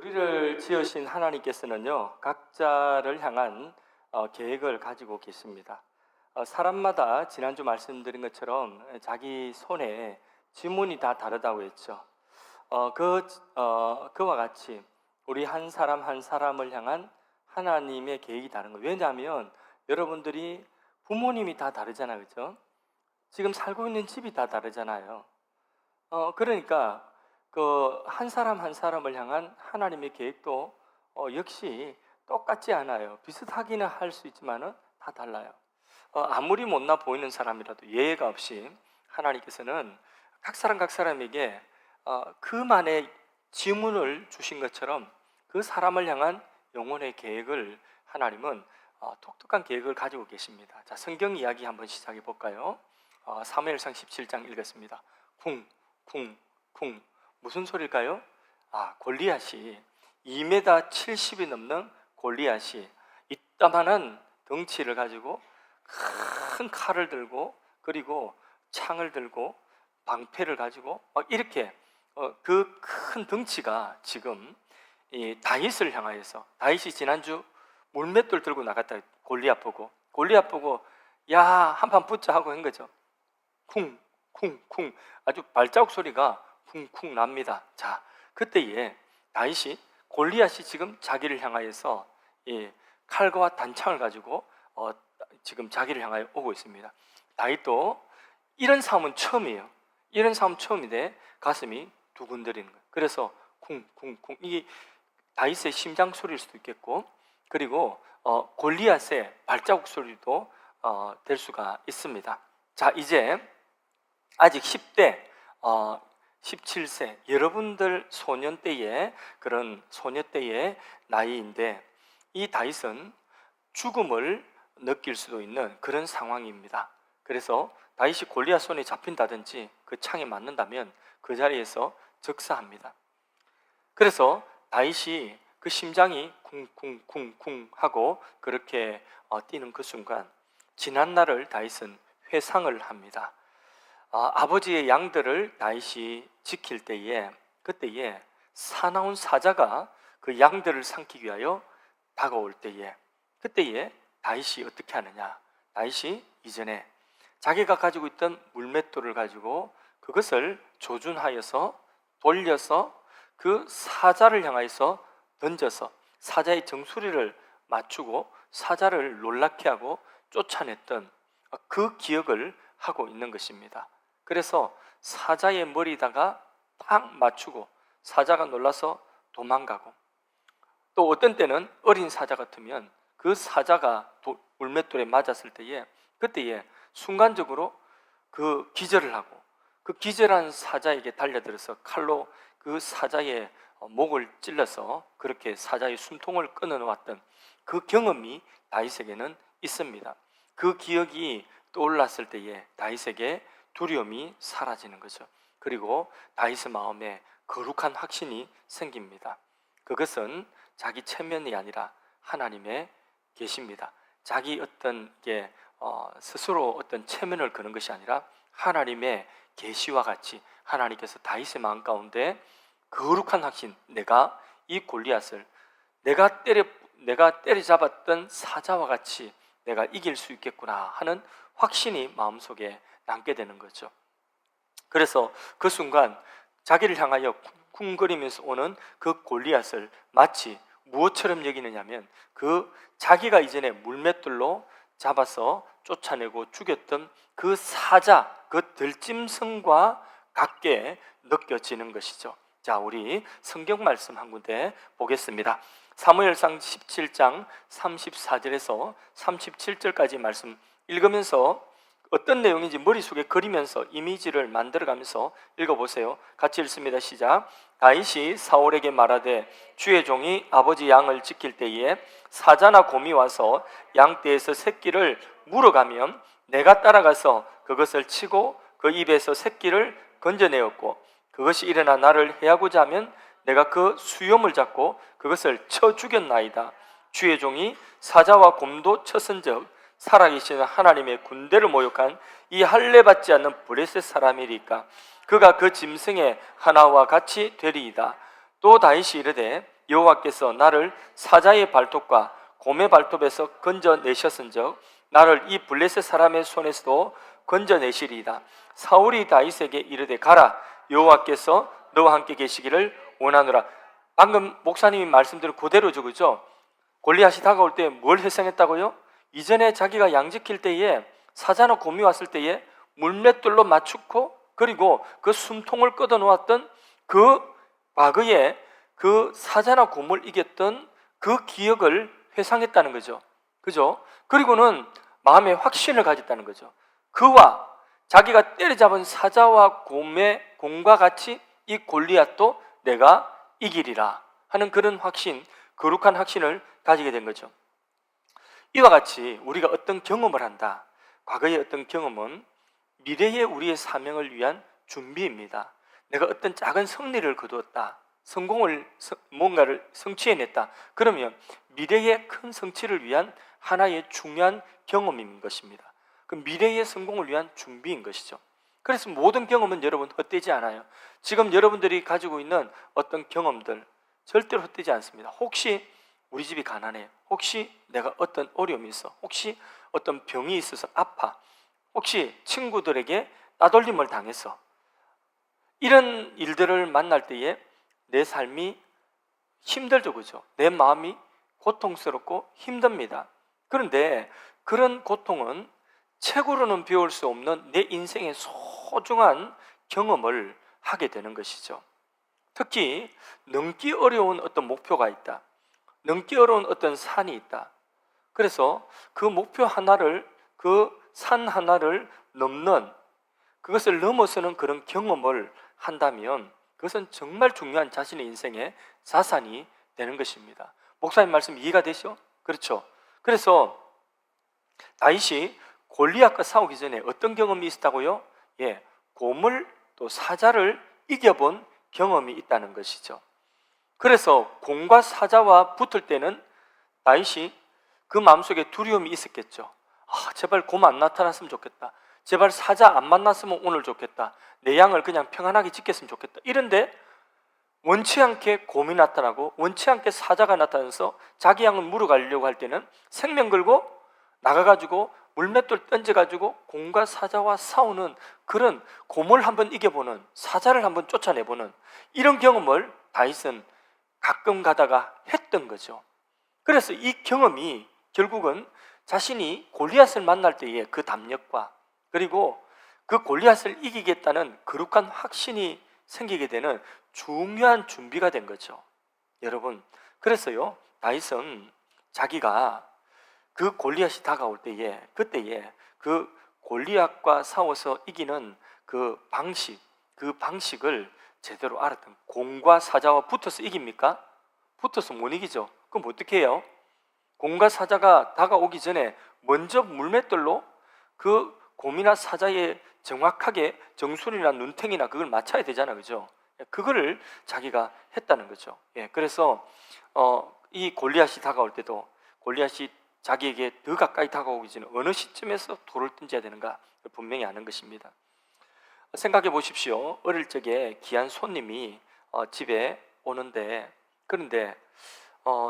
우리를 지으신 하나님께서는요, 각자를 향한 계획을 가지고 계십니다. 사람마다 지난주 말씀드린 것처럼 자기 손에 지문이 다 다르다고 했죠. 그와 같이 우리 한 사람 한 사람을 향한 하나님의 계획이 다른 거예요. 왜냐하면 여러분들이 부모님이 다 다르잖아요, 그렇죠? 지금 살고 있는 집이 다 다르잖아요. 그러니까 그 한 사람 한 사람을 향한 하나님의 계획도 역시 똑같지 않아요. 비슷하기는 할 수 있지만은 다 달라요. 아무리 못나 보이는 사람이라도 예외가 없이 하나님께서는 각 사람에게 그만의 지문을 주신 것처럼 그 사람을 향한 영혼의 계획을 하나님은 독특한 계획을 가지고 계십니다. 자, 성경 이야기 한번 시작해 볼까요? 사무엘상 17장 읽겠습니다. 쿵, 쿵, 쿵. 무슨 소리일까요? 골리앗이 2m 70이 넘는 골리앗이 이따만한 덩치를 가지고 큰 칼을 들고 그리고 창을 들고 방패를 가지고 막 이렇게 그 큰 덩치가 지금 이 다윗을 향하여서, 다윗이 지난주 물맷돌 들고 나갔다 골리앗 보고 야, 한판 붙자 하고 한 거죠. 쿵 쿵쿵 아주 발자국 소리가 쿵쿵 납니다. 자, 그때에 다윗이, 골리앗이 지금 자기를 향하여서 이 칼과 단창을 가지고 지금 자기를 향하여 오고 있습니다. 다윗도 이런 싸움은 처음이에요. 이런 싸움 처음인데 가슴이 두근거리는 거예요. 그래서 쿵쿵쿵, 이게 다윗의 심장 소리일 수도 있겠고, 그리고 골리앗의 발자국 소리도 될 수가 있습니다. 자, 이제 아직 10대, 17세, 여러분들 소년 때의 그런 소녀 때의 나이인데, 이 다윗은 죽음을 느낄 수도 있는 그런 상황입니다. 그래서 다윗이 골리앗 손에 잡힌다든지 그 창에 맞는다면 그 자리에서 즉사합니다. 그래서 다윗이 그 심장이 쿵쿵쿵쿵 하고 그렇게 뛰는 그 순간, 지난날을 다윗은 회상을 합니다. 아버지의 양들을 다윗이 지킬 때에, 그때에 사나운 사자가 그 양들을 삼키기 위하여 다가올 때에, 그때에 다윗이 어떻게 하느냐? 다윗이 이전에 자기가 가지고 있던 물맷돌을 가지고 그것을 조준하여서 돌려서 그 사자를 향하여서 던져서 사자의 정수리를 맞추고 사자를 놀랍게 하고 쫓아냈던 그 기억을 하고 있는 것입니다. 그래서 사자의 머리다가 딱 맞추고 사자가 놀라서 도망가고, 또 어떤 때는 어린 사자 같으면 그 사자가 물맷돌에 맞았을 때에, 그때에 순간적으로 그 기절을 하고 그 기절한 사자에게 달려들어서 칼로 그 사자의 목을 찔러서 그렇게 사자의 숨통을 끊어놓았던 그 경험이 다윗에게는 있습니다. 그 기억이 떠올랐을 때에 다윗에게 두려움이 사라지는 거죠. 그리고 다윗의 마음에 거룩한 확신이 생깁니다. 그것은 자기 체면이 아니라 하나님의 계십니다. 자기 어떤 게 스스로 어떤 체면을 거는 것이 아니라 하나님의 계시와 같이 하나님께서 다윗의 마음 가운데 거룩한 확신, 내가 이 골리앗을 내가 때려잡았던 사자와 같이 내가 이길 수 있겠구나 하는 확신이 마음속에 남게 되는 거죠. 그래서 그 순간 자기를 향하여 쿵쿵거리면서 오는 그 골리앗을 마치 무엇처럼 여기느냐면, 그 자기가 이전에 물맷돌로 잡아서 쫓아내고 죽였던 그 사자, 그 들짐승과 같게 느껴지는 것이죠. 자, 우리 성경 말씀 한 군데 보겠습니다. 사무엘상 17장 34절에서 37절까지 말씀 읽으면서 어떤 내용인지 머릿속에 그리면서 이미지를 만들어가면서 읽어보세요. 같이 읽습니다. 시작. 다윗이 사울에게 말하되 주의 종이 아버지 양을 지킬 때에 사자나 곰이 와서 양떼에서 새끼를 물어가면 내가 따라가서 그것을 치고 그 입에서 새끼를 건져내었고, 그것이 일어나 나를 해하고자 하면 내가 그 수염을 잡고 그것을 쳐 죽였나이다. 주의 종이 사자와 곰도 쳤은즉 살아계시는 하나님의 군대를 모욕한 이 할례 받지 않는 브레셋 사람이리까 그가 그 짐승의 하나와 같이 되리이다. 또 다윗이 이르되 여호와께서 나를 사자의 발톱과 곰의 발톱에서 건져내셨은즉 나를 이 블레셋 사람의 손에서도 건져내시리이다. 사울이 다윗에게 이르되 가라, 여호와께서 너와 함께 계시기를 원하노라. 방금 목사님이 말씀드린 그대로죠, 그죠? 골리앗이 다가올 때 뭘 회상했다고요? 이전에 자기가 양지킬 때에 사자나 곰이 왔을 때에 물맷돌로 맞추고 그리고 그 숨통을 걷어 놓았던 그 과거에 그 사자나 곰을 이겼던 그 기억을 회상했다는 거죠. 그죠? 그리고는 마음에 확신을 가졌다는 거죠. 그와 자기가 때려잡은 사자와 곰과 같이 이 골리앗도 내가 이기리라 하는 그런 확신, 거룩한 확신을 가지게 된 거죠. 이와 같이 우리가 어떤 경험을 한다. 과거의 어떤 경험은 미래의 우리의 사명을 위한 준비입니다. 내가 어떤 작은 승리를 거두었다. 뭔가를 성취해냈다. 그러면 미래의 큰 성취를 위한 하나의 중요한 경험인 것입니다. 그 미래의 성공을 위한 준비인 것이죠. 그래서 모든 경험은 여러분 헛되지 않아요. 지금 여러분들이 가지고 있는 어떤 경험들 절대로 헛되지 않습니다. 혹시 우리 집이 가난해요. 혹시 내가 어떤 어려움이 있어. 혹시 어떤 병이 있어서 아파. 혹시 친구들에게 따돌림을 당했어. 이런 일들을 만날 때에 내 삶이 힘들죠, 그죠? 내 마음이 고통스럽고 힘듭니다. 그런데 그런 고통은 책으로는 배울 수 없는 내 인생의 소중한 경험을 하게 되는 것이죠. 특히 넘기 어려운 어떤 목표가 있다. 넘기 어려운 어떤 산이 있다. 그래서 그 목표 하나를, 그 산 하나를 넘는, 그것을 넘어서는 그런 경험을 한다면 그것은 정말 중요한 자신의 인생의 자산이 되는 것입니다. 목사님 말씀 이해가 되시죠? 그렇죠. 그래서 다윗이 골리앗과 싸우기 전에 어떤 경험이 있었다고요? 곰을 또 사자를 이겨본 경험이 있다는 것이죠. 그래서 곰과 사자와 붙을 때는 다윗이 그 마음속에 두려움이 있었겠죠. 제발 곰 안 나타났으면 좋겠다. 제발 사자 안 만났으면 오늘 좋겠다. 내 양을 그냥 평안하게 지켰으면 좋겠다. 이런데 원치 않게 곰이 나타나고 원치 않게 사자가 나타나서 자기 양을 물어가려고 할 때는 생명 걸고 나가가지고 물맷돌 던져가지고 곰과 사자와 싸우는, 그런 곰을 한번 이겨보는, 사자를 한번 쫓아내보는 이런 경험을 다윗은 가끔 가다가 했던 거죠. 그래서 이 경험이 결국은 자신이 골리앗을 만날 때의 그 담력과 그리고 그 골리앗을 이기겠다는 거룩한 확신이 생기게 되는 중요한 준비가 된 거죠. 여러분, 그래서요 다윗은 자기가 그 골리앗이 다가올 때에, 그때에 그 골리앗과 싸워서 이기는 그 방식을 제대로 알았던. 곰과 사자와 붙어서 이깁니까? 붙어서 못 이기죠. 그럼 어떻게 해요? 곰과 사자가 다가오기 전에 먼저 물맷돌로 그 곰이나 사자의 정확하게 정수리나 눈탱이나 그걸 맞춰야 되잖아, 그죠? 그거를 자기가 했다는 거죠. 그래서 이 골리앗이 다가올 때도 골리앗이 자기에게 더 가까이 다가오기 전에 어느 시점에서 돌을 던져야 되는가 분명히 아는 것입니다. 생각해 보십시오. 어릴 적에 귀한 손님이 집에 오는데, 그런데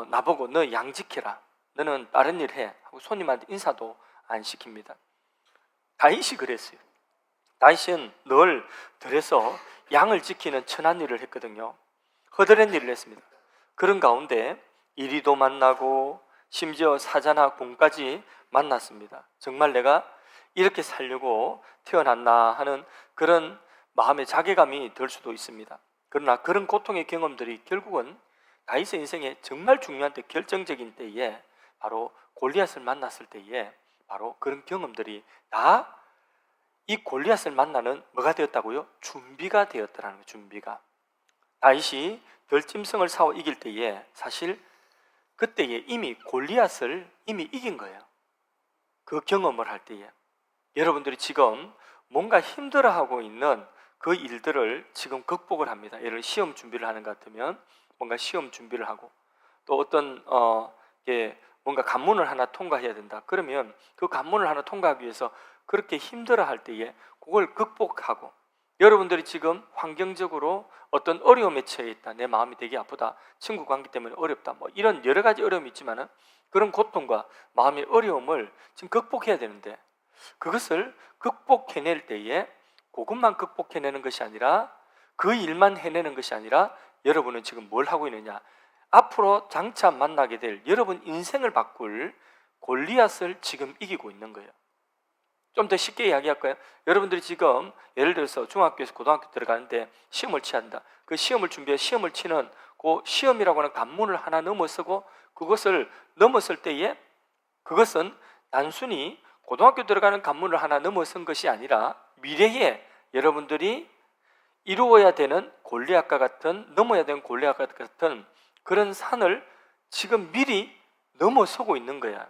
나보고 너 양 지켜라, 너는 다른 일 해 하고 손님한테 인사도 안 시킵니다. 다윗이 그랬어요. 다윗은 늘 들에서 양을 지키는 천한 일을 했거든요. 허드렛 일을 했습니다. 그런 가운데 이리도 만나고 심지어 사자나 곰까지 만났습니다. 정말 내가 이렇게 살려고 태어났나 하는 그런 마음의 자괴감이 들 수도 있습니다. 그러나 그런 고통의 경험들이 결국은 다윗의 인생에 정말 중요한 때, 결정적인 때에, 바로 골리앗을 만났을 때에 바로 그런 경험들이 다 이 골리앗을 만나는 뭐가 되었다고요? 준비가 되었다는 거예요. 준비가. 다윗이 들짐승을 싸워 이길 때에 사실 그때에 이미 골리앗을 이미 이긴 거예요. 그 경험을 할 때에. 여러분들이 지금 뭔가 힘들어하고 있는 그 일들을 지금 극복을 합니다. 예를 들어 시험 준비를 하는 것 같으면 뭔가 시험 준비를 하고, 또 어떤 뭔가 관문을 하나 통과해야 된다. 그러면 그 관문을 하나 통과하기 위해서 그렇게 힘들어할 때에 그걸 극복하고, 여러분들이 지금 환경적으로 어떤 어려움에 처해 있다, 내 마음이 되게 아프다, 친구 관계 때문에 어렵다, 뭐 이런 여러 가지 어려움이 있지만은 그런 고통과 마음의 어려움을 지금 극복해야 되는데, 그것을 극복해낼 때에 그것만 극복해내는 것이 아니라, 그 일만 해내는 것이 아니라, 여러분은 지금 뭘 하고 있느냐, 앞으로 장차 만나게 될 여러분 인생을 바꿀 골리앗을 지금 이기고 있는 거예요. 좀 더 쉽게 이야기할까요? 여러분들이 지금 예를 들어서 중학교에서 고등학교 들어가는데 시험을 치야 한다. 그 시험을 준비해 시험을 치는 그 시험이라고 하는 관문을 하나 넘어서고, 그것을 넘었을 때에 그것은 단순히 고등학교 들어가는 관문을 하나 넘어선 것이 아니라, 미래에 여러분들이 이루어야 되는 골리앗과 같은, 넘어야 되는 골리앗과 같은 그런 산을 지금 미리 넘어서고 있는 거야.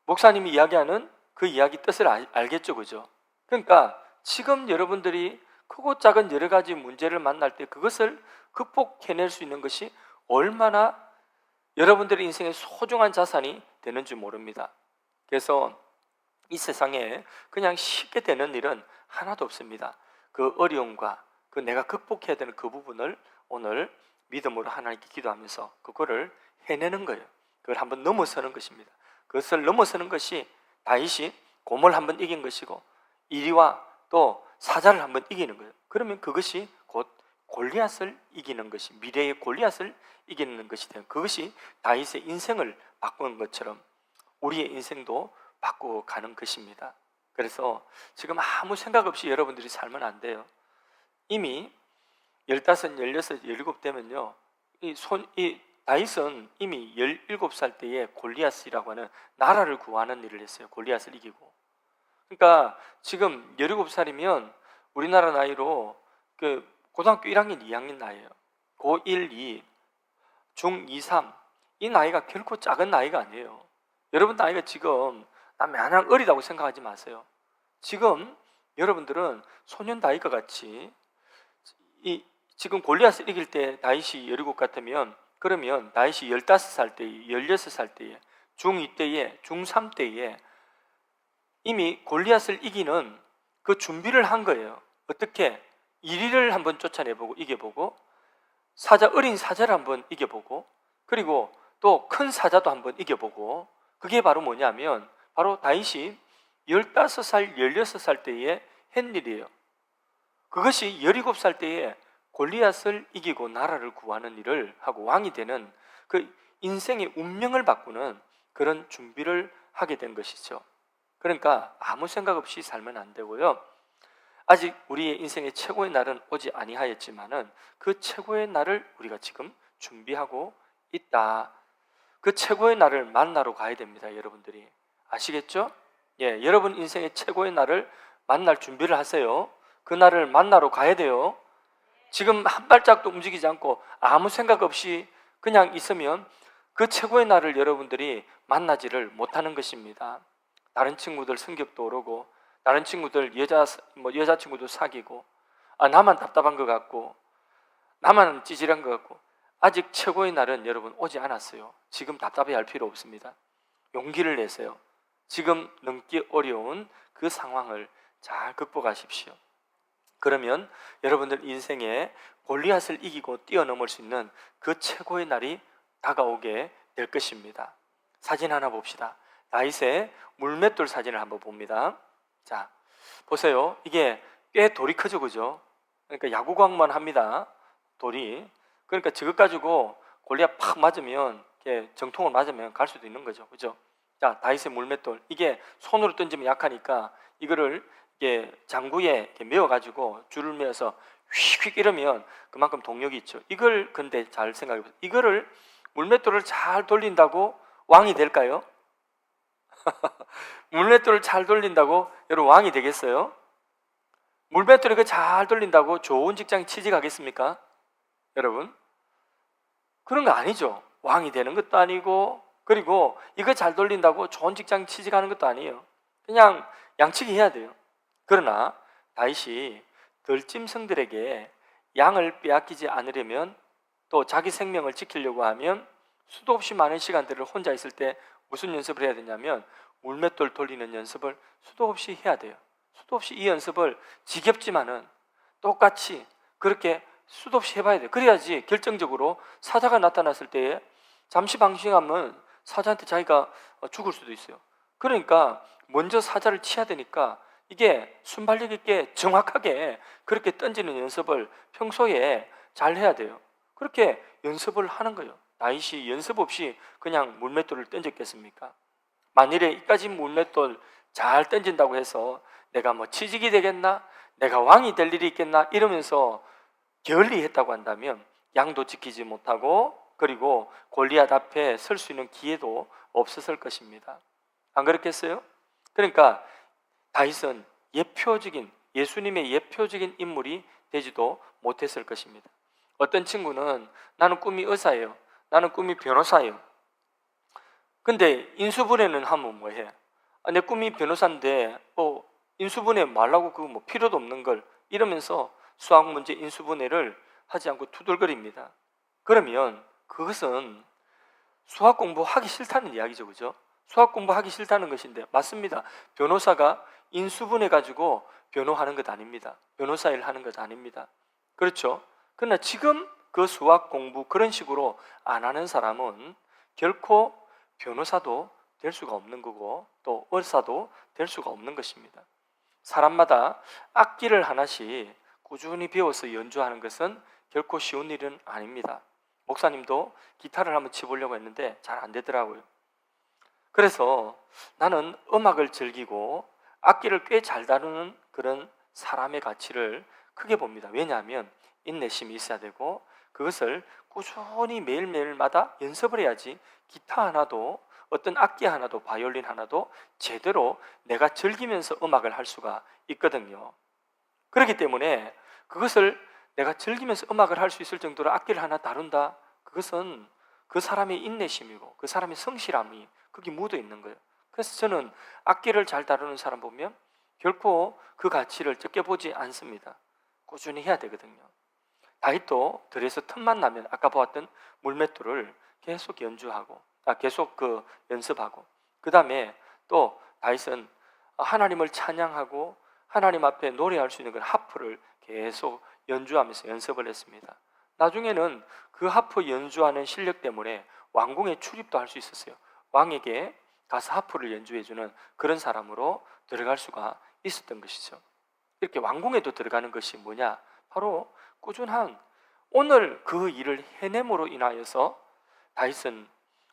목사님이 이야기하는 그 이야기 뜻을 알겠죠, 그죠? 그러니까 지금 여러분들이 크고 작은 여러 가지 문제를 만날 때 그것을 극복해낼 수 있는 것이 얼마나 여러분들의 인생의 소중한 자산이 되는 줄 모릅니다. 그래서 이 세상에 그냥 쉽게 되는 일은 하나도 없습니다. 그 어려움과 그 내가 극복해야 되는 그 부분을 오늘 믿음으로 하나님께 기도하면서 그거를 해내는 거예요. 그걸 한번 넘어서는 것입니다. 그것을 넘어서는 것이 다윗이 곰을 한번 이긴 것이고, 이리와 또 사자를 한번 이기는 거예요. 그러면 그것이 곧 골리앗을 이기는 것이, 미래의 골리앗을 이기는 것이 돼요. 그것이 다윗의 인생을 바꾸는 것처럼 우리의 인생도 바꾸어 가는 것입니다. 그래서 지금 아무 생각 없이 여러분들이 살면 안 돼요. 이미 15, 16, 17 되면요, 이 다윗은 이미 17살 때에 골리앗이라고 하는 나라를 구하는 일을 했어요. 골리앗을 이기고. 그러니까 지금 17살이면 우리나라 나이로 그 고등학교 1학년, 2학년 나이예요. 고1, 2, 중2, 3. 이 나이가 결코 작은 나이가 아니에요. 여러분 나이가 지금 마냥 어리다고 생각하지 마세요. 지금 여러분들은 소년 다윗과 같이, 지금 골리앗을 이길 때 다윗이 17 같으면, 그러면 다윗이 15살 때에, 16살 때에, 중2 때에, 중3 때에 이미 골리앗을 이기는 그 준비를 한 거예요. 어떻게? 이리를 한번 쫓아내보고 이겨보고, 어린 사자를 한번 이겨보고, 그리고 또 큰 사자도 한번 이겨보고. 그게 바로 뭐냐면 바로 다윗이 15살, 16살 때에 한 일이에요. 그것이 17살 때에 골리앗을 이기고 나라를 구하는 일을 하고 왕이 되는, 그 인생의 운명을 바꾸는 그런 준비를 하게 된 것이죠. 그러니까 아무 생각 없이 살면 안 되고요. 아직 우리의 인생의 최고의 날은 오지 아니하였지만은 그 최고의 날을 우리가 지금 준비하고 있다. 그 최고의 날을 만나러 가야 됩니다, 여러분들이. 아시겠죠? 예, 여러분 인생의 최고의 날을 만날 준비를 하세요. 그 날을 만나러 가야 돼요. 지금 한 발짝도 움직이지 않고 아무 생각 없이 그냥 있으면 그 최고의 날을 여러분들이 만나지를 못하는 것입니다. 다른 친구들 성격도 오르고, 다른 친구들 여자친구도 사귀고, 나만 답답한 것 같고, 나만 찌질한 것 같고, 아직 최고의 날은 여러분 오지 않았어요. 지금 답답해할 필요 없습니다. 용기를 내세요. 지금 넘기 어려운 그 상황을 잘 극복하십시오. 그러면 여러분들 인생에 골리앗을 이기고 뛰어넘을 수 있는 그 최고의 날이 다가오게 될 것입니다. 사진 하나 봅시다. 다윗의 물맷돌 사진을 한번 봅니다. 자, 보세요. 이게 꽤 돌이 크죠, 그죠? 그러니까 야구광만 합니다. 돌이. 그러니까 저것 가지고 골리앗 팍 맞으면, 이렇게 정통을 맞으면 갈 수도 있는 거죠, 그죠? 자, 다윗의 물맷돌. 이게 손으로 던지면 약하니까 이거를 이게 장구에 이렇게 메어가지고 줄을 메어서 휙휙 이러면 그만큼 동력이 있죠. 이걸 근데 잘 생각해보세요. 이거를 물맷돌을 잘 돌린다고 왕이 될까요? 물맷돌을 잘 돌린다고 여러분 왕이 되겠어요? 물맷돌을 잘 돌린다고 좋은 직장 취직하겠습니까? 여러분? 그런 거 아니죠. 왕이 되는 것도 아니고, 그리고 이거 잘 돌린다고 좋은 직장 취직하는 것도 아니에요. 그냥 양치기 해야 돼요. 그러나 다윗이 들짐승들에게 양을 빼앗기지 않으려면, 또 자기 생명을 지키려고 하면 수도 없이 많은 시간들을 혼자 있을 때 무슨 연습을 해야 되냐면 물맷돌 돌리는 연습을 수도 없이 해야 돼요. 수도 없이 이 연습을 지겹지만은 똑같이 그렇게 수도 없이 해봐야 돼요. 그래야지 결정적으로 사자가 나타났을 때에 잠시 방심하면 사자한테 자기가 죽을 수도 있어요. 그러니까 먼저 사자를 치야 되니까 이게 순발력 있게 정확하게 그렇게 던지는 연습을 평소에 잘 해야 돼요. 그렇게 연습을 하는 거예요. 다윗이 연습 없이 그냥 물맷돌을 던졌겠습니까? 만일에 이까지 물맷돌 잘 던진다고 해서 내가 뭐 취직이 되겠나? 내가 왕이 될 일이 있겠나? 이러면서 게을리했다고 한다면 양도 지키지 못하고 그리고 골리앗 앞에 설 수 있는 기회도 없었을 것입니다. 안 그렇겠어요? 그러니까 다윗은 예표적인 예수님의 예표적인 인물이 되지도 못했을 것입니다. 어떤 친구는 나는 꿈이 의사예요. 나는 꿈이 변호사예요. 근데 인수분해는 하면 뭐해? 내 꿈이 변호사인데 인수분해 말라고 그거 뭐 필요도 없는 걸 이러면서 수학 문제 인수분해를 하지 않고 투덜거립니다. 그러면 그것은 수학 공부하기 싫다는 이야기죠, 그죠? 수학 공부하기 싫다는 것인데 맞습니다. 변호사가 인수분해 가지고 변호하는 것 아닙니다. 변호사 일 하는 것 아닙니다. 그렇죠? 그러나 지금 그 수학 공부 그런 식으로 안 하는 사람은 결코 변호사도 될 수가 없는 거고 또 의사도 될 수가 없는 것입니다. 사람마다 악기를 하나씩 꾸준히 배워서 연주하는 것은 결코 쉬운 일은 아닙니다. 목사님도 기타를 한번 치보려고 했는데 잘 안 되더라고요. 그래서 나는 음악을 즐기고 악기를 꽤 잘 다루는 그런 사람의 가치를 크게 봅니다. 왜냐하면 인내심이 있어야 되고 그것을 꾸준히 매일매일마다 연습을 해야지 기타 하나도 어떤 악기 하나도 바이올린 하나도 제대로 내가 즐기면서 음악을 할 수가 있거든요. 그렇기 때문에 그것을 내가 즐기면서 음악을 할 수 있을 정도로 악기를 하나 다룬다. 그것은 그 사람의 인내심이고 그 사람의 성실함이 거기 묻어 있는 거예요. 그래서 저는 악기를 잘 다루는 사람 보면 결코 그 가치를 적게 보지 않습니다. 꾸준히 해야 되거든요. 다윗도 들에서 틈만 나면 아까 보았던 물맷돌을 계속 연주하고 계속 연습하고 그 다음에 또 다윗은 하나님을 찬양하고 하나님 앞에 노래할 수 있는 그 하프를 계속 연주하면서 연습을 했습니다. 나중에는 그 하프 연주하는 실력 때문에 왕궁에 출입도 할 수 있었어요. 왕에게 가서 하프를 연주해주는 그런 사람으로 들어갈 수가 있었던 것이죠. 이렇게 왕궁에도 들어가는 것이 뭐냐? 바로 꾸준한 오늘 그 일을 해냄으로 인하여서 다윗은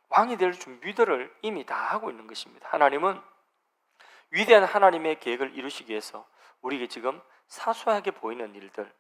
왕이 될 준비들을 이미 다 하고 있는 것입니다. 하나님은 위대한 하나님의 계획을 이루시기 위해서 우리에게 지금 사소하게 보이는 일들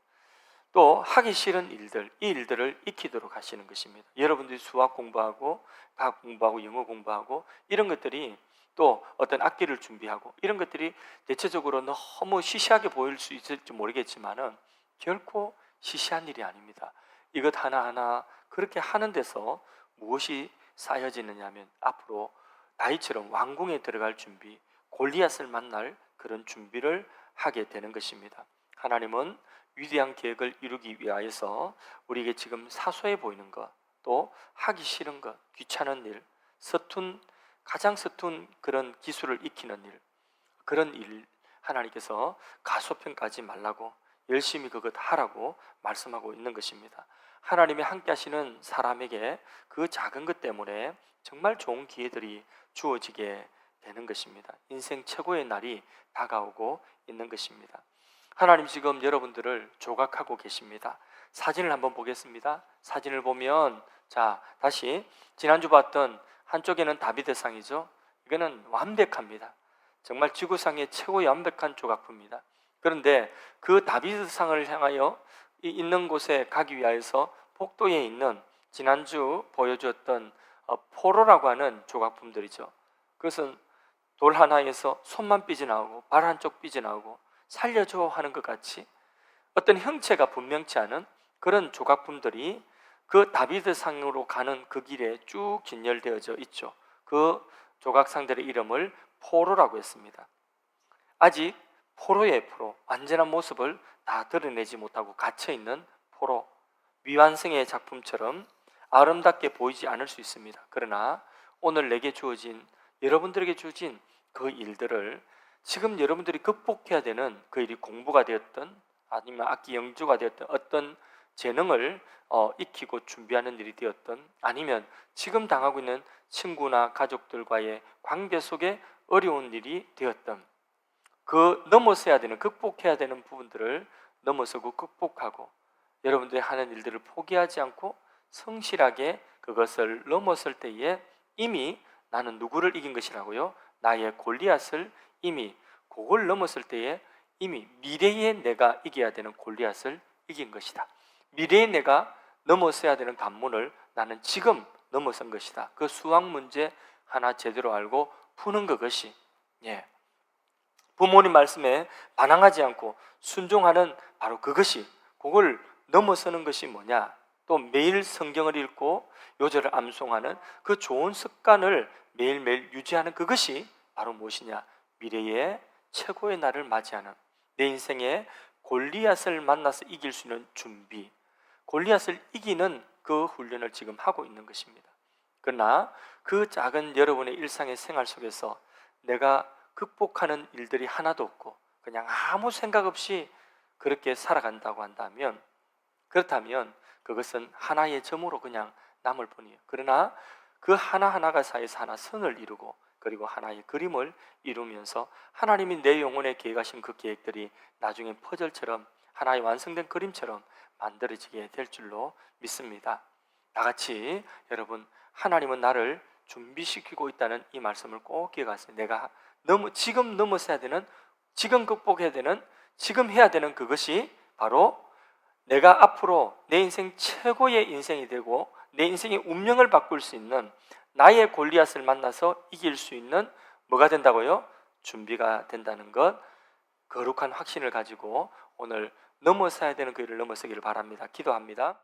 또 하기 싫은 일들 이 일들을 익히도록 하시는 것입니다. 여러분들이 수학 공부하고 과학 공부하고 영어 공부하고 이런 것들이 또 어떤 악기를 준비하고 이런 것들이 대체적으로 너무 시시하게 보일 수 있을지 모르겠지만은 결코 시시한 일이 아닙니다. 이것 하나하나 그렇게 하는 데서 무엇이 쌓여지느냐 하면 앞으로 다윗처럼 왕궁에 들어갈 준비, 골리앗을 만날 그런 준비를 하게 되는 것입니다. 하나님은 위대한 계획을 이루기 위하여서 우리에게 지금 사소해 보이는 것, 또 하기 싫은 것, 귀찮은 일, 가장 서툰 그런 기술을 익히는 일, 그런 일 하나님께서 가소평가하지 말라고 열심히 그것 하라고 말씀하고 있는 것입니다. 하나님이 함께 하시는 사람에게 그 작은 것 때문에 정말 좋은 기회들이 주어지게 되는 것입니다. 인생 최고의 날이 다가오고 있는 것입니다. 하나님 지금 여러분들을 조각하고 계십니다. 사진을 한번 보겠습니다. 사진을 보면 다시 지난주 봤던 한쪽에는 다비드상이죠. 이거는 완벽합니다. 정말 지구상의 최고의 완벽한 조각품입니다. 그런데 그 다비드상을 향하여 있는 곳에 가기 위하여서 복도에 있는 지난주 보여주었던 포로라고 하는 조각품들이죠. 그것은 돌 하나에서 손만 삐져나오고 발 한쪽 삐져나오고 살려줘 하는 것 같이 어떤 형체가 분명치 않은 그런 조각품들이 그 다비드상으로 가는 그 길에 쭉 진열되어져 있죠. 그 조각상들의 이름을 포로라고 했습니다. 아직 포로의 포로, 완전한 모습을 다 드러내지 못하고 갇혀있는 포로, 미완성의 작품처럼 아름답게 보이지 않을 수 있습니다. 그러나 오늘 내게 주어진, 여러분들에게 주어진 그 일들을 지금 여러분들이 극복해야 되는 그 일이 공부가 되었든 아니면 악기 연주가 되었던 어떤 재능을 익히고 준비하는 일이 되었던, 아니면 지금 당하고 있는 친구나 가족들과의 관계 속에 어려운 일이 되었던, 그 넘어서야 되는, 극복해야 되는 부분들을 넘어서고 극복하고, 여러분들이 하는 일들을 포기하지 않고 성실하게 그것을 넘었을 때에 이미 나는 누구를 이긴 것이라고요? 나의 골리앗을 이미, 그걸 넘었을 때에 이미 미래의 내가 이겨야 되는 골리앗을 이긴 것이다. 미래의 내가 넘어서야 되는 관문을 나는 지금 넘어선 것이다. 그 수학 문제 하나 제대로 알고 푸는 그것이, 부모님 말씀에 반항하지 않고 순종하는 바로 그것이, 그걸 넘어서는 것이 뭐냐? 또 매일 성경을 읽고 요절을 암송하는 그 좋은 습관을 매일매일 유지하는 그것이 바로 무엇이냐? 미래의 최고의 날을 맞이하는, 내 인생에 골리앗을 만나서 이길 수 있는 준비, 골리앗을 이기는 그 훈련을 지금 하고 있는 것입니다. 그러나 그 작은 여러분의 일상의 생활 속에서 내가 극복하는 일들이 하나도 없고 그냥 아무 생각 없이 그렇게 살아간다고 한다면, 그렇다면 그것은 하나의 점으로 그냥 남을 뿐이에요. 그러나 그 하나하나가 사이에서 하나 선을 이루고, 그리고 하나의 그림을 이루면서 하나님이 내 영혼에 계획하신 그 계획들이 나중에 퍼즐처럼 하나의 완성된 그림처럼 만들어지게 될 줄로 믿습니다. 다같이 여러분, 하나님은 나를 준비시키고 있다는 이 말씀을 꼭 기억하세요. 내가 지금 넘어서야 되는, 지금 극복해야 되는, 지금 해야 되는 그것이 바로 내가 앞으로 내 인생 최고의 인생이 되고 내 인생의 운명을 바꿀 수 있는, 나의 골리앗을 만나서 이길 수 있는 뭐가 된다고요? 준비가 된다는 것, 거룩한 확신을 가지고 오늘 넘어서야 되는 그 일을 넘어서기를 바랍니다. 기도합니다.